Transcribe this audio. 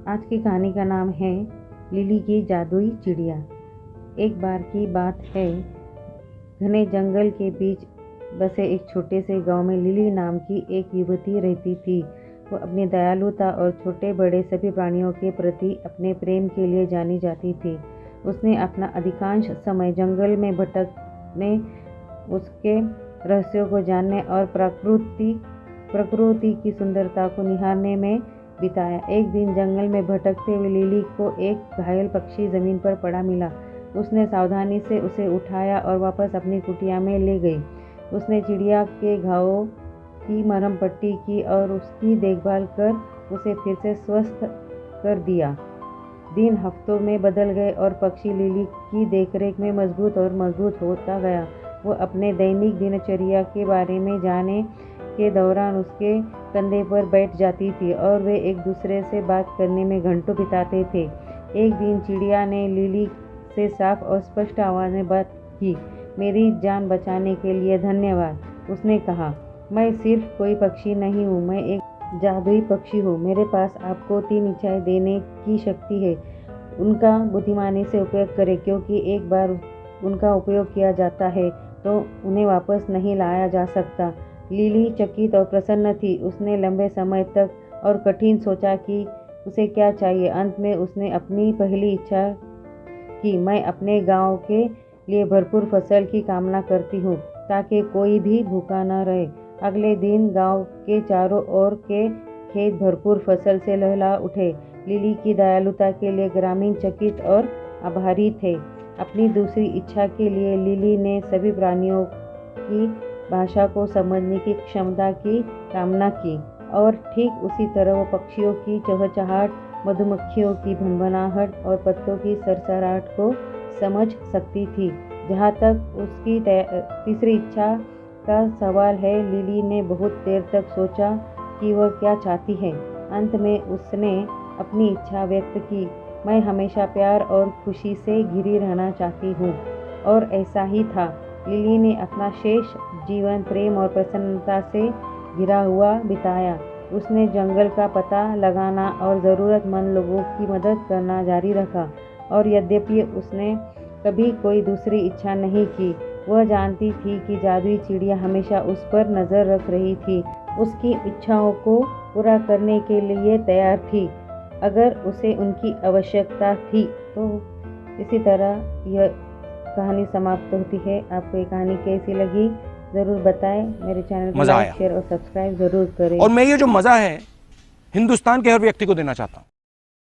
आज की कहानी का नाम है लिली की जादुई चिड़िया। एक बार की बात है, घने जंगल के बीच बसे एक छोटे से गांव में लिली नाम की एक युवती रहती थी। वो अपनी दयालुता और छोटे बड़े सभी प्राणियों के प्रति अपने प्रेम के लिए जानी जाती थी। उसने अपना अधिकांश समय जंगल में भटकने, उसके रहस्यों को जानने और प्रकृति की सुंदरता को निहारने में बिताया। एक दिन जंगल में भटकते हुए लिली को एक घायल पक्षी जमीन पर पड़ा मिला। उसने सावधानी से उसे उठाया और वापस अपनी कुटिया में ले गई। उसने चिड़िया के घावों की मरहम पट्टी की और उसकी देखभाल कर उसे फिर से स्वस्थ कर दिया। दिन हफ्तों में बदल गए और पक्षी लिली की देखरेख में मजबूत होता गया। वो अपने दैनिक दिनचर्या के बारे में जानने के दौरान उसके कंधे पर बैठ जाती थी और वे एक दूसरे से बात करने में घंटों बिताते थे। एक दिन चिड़िया ने लिली से साफ और स्पष्ट आवाज़ में बात की। मेरी जान बचाने के लिए धन्यवाद, उसने कहा। मैं सिर्फ कोई पक्षी नहीं हूँ, मैं एक जादुई पक्षी हूँ। मेरे पास आपको 3 इच्छाएं देने की शक्ति है। उनका बुद्धिमानी से उपयोग करें, क्योंकि एक बार उनका उपयोग किया जाता है तो उन्हें वापस नहीं लाया जा सकता। लिली चकित और प्रसन्न थी। उसने लंबे समय तक और कठिन सोचा कि उसे क्या चाहिए। अंत में उसने अपनी पहली इच्छा की। मैं अपने गांव के लिए भरपूर फसल की कामना करती हूँ, ताकि कोई भी भूखा न रहे। अगले दिन गांव के चारों ओर के खेत भरपूर फसल से लहला उठे। लिली की दयालुता के लिए ग्रामीण चकित और आभारी थे। अपनी दूसरी इच्छा के लिए लिली ने सभी प्राणियों की भाषा को समझने की क्षमता की कामना की, और ठीक उसी तरह वो पक्षियों की चहचहाट, मधुमक्खियों की भनभनाहट और पत्तों की सरसराहट को समझ सकती थी। जहाँ तक उसकी तीसरी इच्छा का सवाल है, लिली ने बहुत देर तक सोचा कि वह क्या चाहती है। अंत में उसने अपनी इच्छा व्यक्त की। मैं हमेशा प्यार और खुशी से घिरी रहना चाहती हूँ। और ऐसा ही था। लिली ने अपना शेष जीवन प्रेम और प्रसन्नता से घिरा हुआ बिताया। उसने जंगल का पता लगाना और ज़रूरतमंद लोगों की मदद करना जारी रखा। और यद्यपि उसने कभी कोई दूसरी इच्छा नहीं की, वह जानती थी कि जादुई चिड़िया हमेशा उस पर नज़र रख रही थी, उसकी इच्छाओं को पूरा करने के लिए तैयार थी, अगर उसे उनकी आवश्यकता थी। तो इसी तरह यह कहानी समाप्त होती है। आपको ये कहानी कैसी लगी ज़रूर बताएं। मेरे चैनल को लाइक, शेयर और सब्सक्राइब ज़रूर करें। और मैं ये जो मज़ा है हिंदुस्तान के हर व्यक्ति को देना चाहता हूँ।